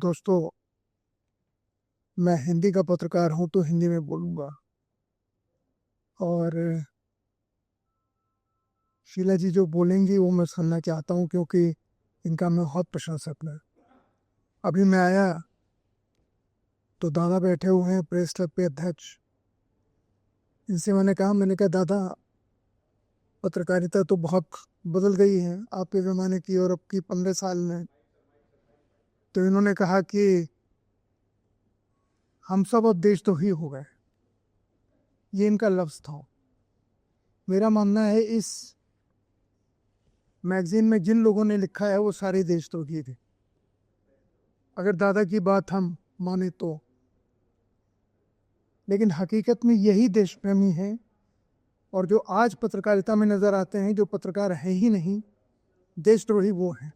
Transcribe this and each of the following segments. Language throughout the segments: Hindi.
दोस्तों, मैं हिंदी का पत्रकार हूं तो हिंदी में बोलूंगा। और शीला जी जो बोलेंगी वो मैं सुनना चाहता हूं, क्योंकि इनका मैं बहुत प्रशंसक हूं। अभी मैं आया तो दादा बैठे हुए हैं, प्रेस क्लब के अध्यक्ष। इनसे मैंने कहा दादा, पत्रकारिता तो बहुत बदल गई है आपके ज़माने की और अब की 15 साल में। तो इन्होंने कहा कि हम सब अब देशद्रोही हो गए। ये इनका लफ्ज़ था। मेरा मानना है इस मैगजीन में जिन लोगों ने लिखा है वो सारे देशद्रोही थे, अगर दादा की बात हम माने तो। लेकिन हकीकत में यही देशप्रेमी हैं, और जो आज पत्रकारिता में नजर आते हैं, जो पत्रकार है ही नहीं, देशद्रोही वो हैं।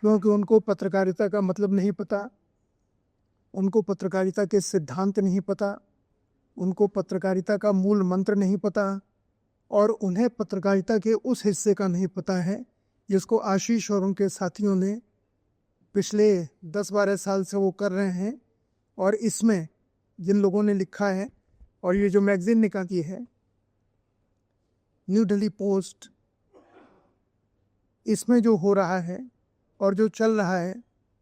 क्योंकि उनको पत्रकारिता का मतलब नहीं पता, उनको पत्रकारिता के सिद्धांत नहीं पता, उनको पत्रकारिता का मूल मंत्र नहीं पता, और उन्हें पत्रकारिता के उस हिस्से का नहीं पता है जिसको आशीष और उनके साथियों ने पिछले 10-12 साल से वो कर रहे हैं। और इसमें जिन लोगों ने लिखा है और ये जो मैगजीन निकाली है न्यू दिल्ली पोस्ट, इसमें जो हो रहा है और जो चल रहा है,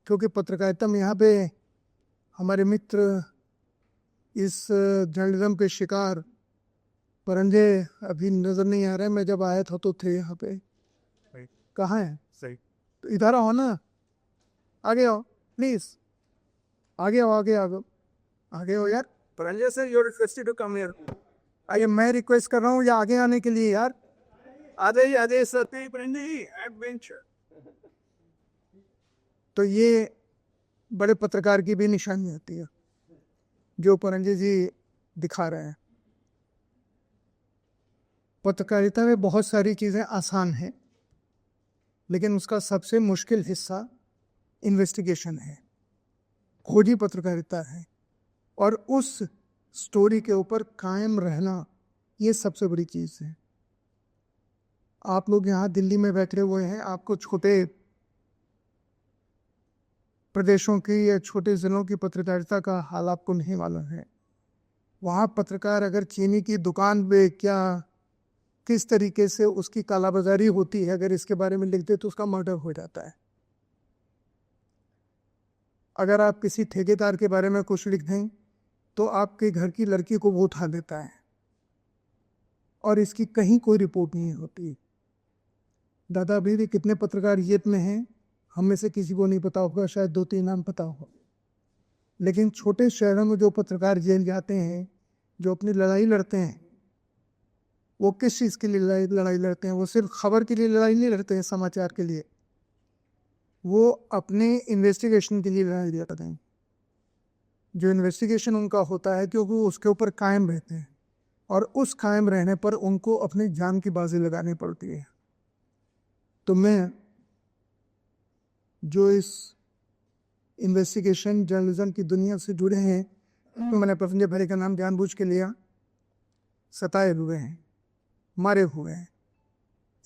क्योंकि पत्रकारिता में यहाँ पे हमारे मित्र इस जर्नलिज्म के शिकार परंजे अभी नज़र नहीं आ रहे। मैं जब आया था तो थे यहाँ पे। कहाँ है? सही, तो इधर आओ ना, आगे आओ प्लीज, आगे आओ, आगे आओ, आगे आओ यार। Pranjay sir, you're requested to come here. आइए, मैं रिक्वेस्ट कर रहा हूँ या आगे आने के लिए यार। आ जाइए सर। नहीं Pranjay, adventure. तो ये बड़े पत्रकार की भी निशानी होती है जो परंजे जी दिखा रहे हैं। पत्रकारिता में बहुत सारी चीज़ें आसान हैं, लेकिन उसका सबसे मुश्किल हिस्सा इन्वेस्टिगेशन है, खोजी पत्रकारिता है, और उस स्टोरी के ऊपर कायम रहना, ये सबसे बड़ी चीज़ है। आप लोग यहाँ दिल्ली में बैठे हुए हैं, आपको छोटे प्रदेशों की या छोटे ज़िलों की पत्रकारिता का हाल आपको नहीं मालूम है। वहाँ पत्रकार अगर चीनी की दुकान पे क्या किस तरीके से उसकी कालाबाजारी होती है, अगर इसके बारे में लिख दे तो उसका मर्डर हो जाता है। अगर आप किसी ठेकेदार के बारे में कुछ लिख दें तो आपके घर की लड़की को वो उठा देता है, और इसकी कहीं कोई रिपोर्ट नहीं होती। दादा, अभी भी कितने पत्रकार ये में हैं, हम में से किसी को नहीं पता होगा, शायद 2-3 नाम पता होगा। लेकिन छोटे शहरों में जो पत्रकार जेल जाते हैं, जो अपनी लड़ाई लड़ते हैं, वो किस चीज़ के लिए लड़ाई लड़ते हैं? वो सिर्फ खबर के लिए लड़ाई नहीं लड़ते हैं, समाचार के लिए, वो अपने इन्वेस्टिगेशन के लिए लड़ाई लड़ते हैं। जो इन्वेस्टिगेशन उनका होता है, क्योंकि वो उसके ऊपर कायम रहते हैं, और उस कायम रहने पर उनको अपनी जान की बाजी लगानी पड़ती है। तो मैं जो इस इन्वेस्टिगेशन जर्नलिज्म की दुनिया से जुड़े हैं, तो मैंने परंजय भाई का नाम जानबूझ के लिया। सताए हुए हैं, मारे हुए हैं,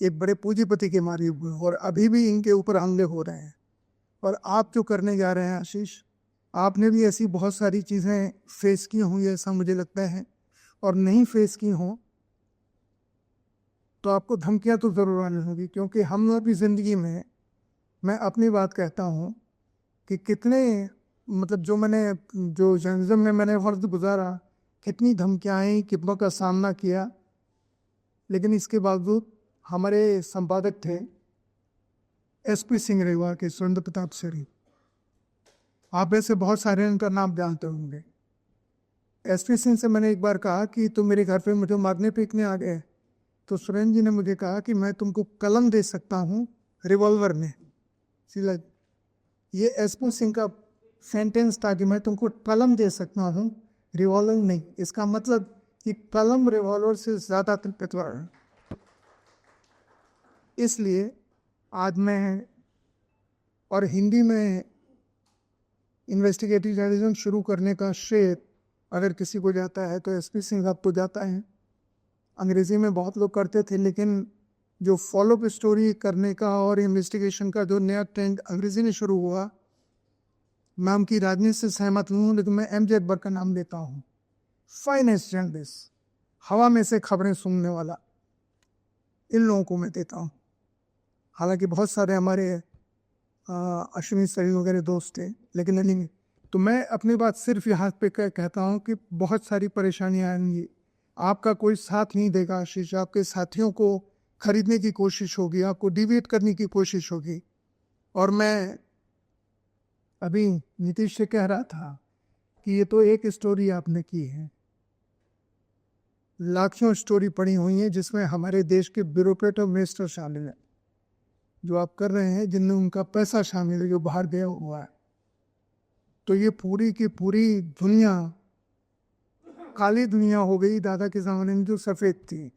एक बड़े पूंजीपति के मारे हुए हैं, और अभी भी इनके ऊपर हमले हो रहे हैं। और आप जो करने जा रहे हैं आशीष, आपने भी ऐसी बहुत सारी चीज़ें फेस की होंगी, ऐसा मुझे लगता है, और नहीं फेस की हों तो आपको धमकियां तो ज़रूर आनी होगी। क्योंकि हम लोग की ज़िंदगी में, मैं अपनी बात कहता हूँ कि कितने मतलब जो जर्नलिज्म में मैंने वक्त गुजारा, कितनी धमकियाँ आई, कितनों का सामना किया, लेकिन इसके बावजूद हमारे संपादक थे SP सिंह रेवा के, सुरेंद्र प्रताप सिंह। आप ऐसे बहुत सारे उनका नाम जानते होंगे। SP सिंह से मैंने एक बार कहा कि तुम मेरे घर पे मुझे मारने पीटने आ गए, तो सुरेंद्र जी ने मुझे कहा कि मैं तुमको कलम दे सकता हूँ, रिवॉल्वर नहीं। सीला, ये SP सिंह का सेंटेंस था कि मैं तुमको कलम दे सकता हूँ, रिवॉल्वर नहीं। इसका मतलब कि कलम रिवॉल्वर से ज़्यादा ताकतवर है। इसलिए आज मैं, और हिंदी में इन्वेस्टिगेटिव जर्नलिज्म शुरू करने का श्रेय अगर किसी को जाता है तो SP सिंह साहब को जाता है। अंग्रेज़ी में बहुत लोग करते थे, लेकिन जो फॉलोअप स्टोरी करने का और इन्वेस्टिगेशन का जो नया ट्रेंड अंग्रेजी में शुरू हुआ, मैं उनकी राजनीति से सहमत हूँ, लेकिन मैं एमजे अकबर का नाम लेता हूँ। फाइनेस्ट जर्नलिस्ट, हवा में से खबरें सुनने वाला, इन लोगों को मैं देता हूँ। हालांकि बहुत सारे हमारे अश्विनी सरी वगैरह दोस्त थे, लेकिन नहीं। तो मैं अपनी बात सिर्फ यहाँ पे कहता हूँ कि बहुत सारी परेशानियाँ आएंगी, आपका कोई साथ नहीं देगा आशीष, आपके साथियों को खरीदने की कोशिश होगी, आपको डिवेट करने की कोशिश होगी। और मैं अभी नीतीश से कह रहा था कि ये तो एक स्टोरी आपने की है, लाखों स्टोरी पड़ी हुई हैं जिसमें हमारे देश के ब्यूरोक्रेट और मिनिस्टर शामिल हैं, जो आप कर रहे हैं, जिनमें उनका पैसा शामिल है, जो बाहर गया हुआ है। तो ये पूरी की पूरी दुनिया काली दुनिया हो गई। दादा के ज़माने में जो सफ़ेद थी,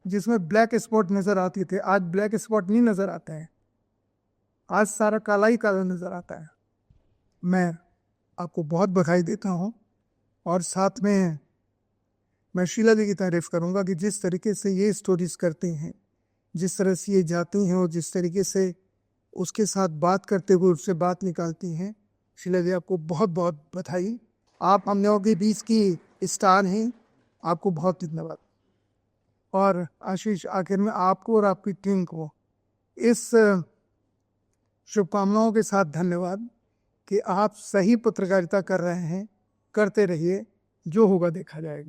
जिसमें ब्लैक स्पॉट नज़र आती थे, आज ब्लैक स्पॉट नहीं नज़र आता है, आज सारा काला ही काला नज़र आता है। मैं आपको बहुत बधाई देता हूँ, और साथ में मैं शीला जी की तारीफ़ करूँगा कि जिस तरीके से ये स्टोरीज़ करते हैं, जिस तरह से ये जाती हैं और जिस तरीके से उसके साथ बात करते हुए उससे बात निकालती हैं। शीला जी, आपको बहुत बहुत बधाई। आप हम लोगों के बीच की स्टार हैं, आपको बहुत धन्यवाद। और आशीष, आखिर में आपको और आपकी टीम को इस शुभकामनाओं के साथ धन्यवाद कि आप सही पत्रकारिता कर रहे हैं। करते रहिए, जो होगा देखा जाएगा।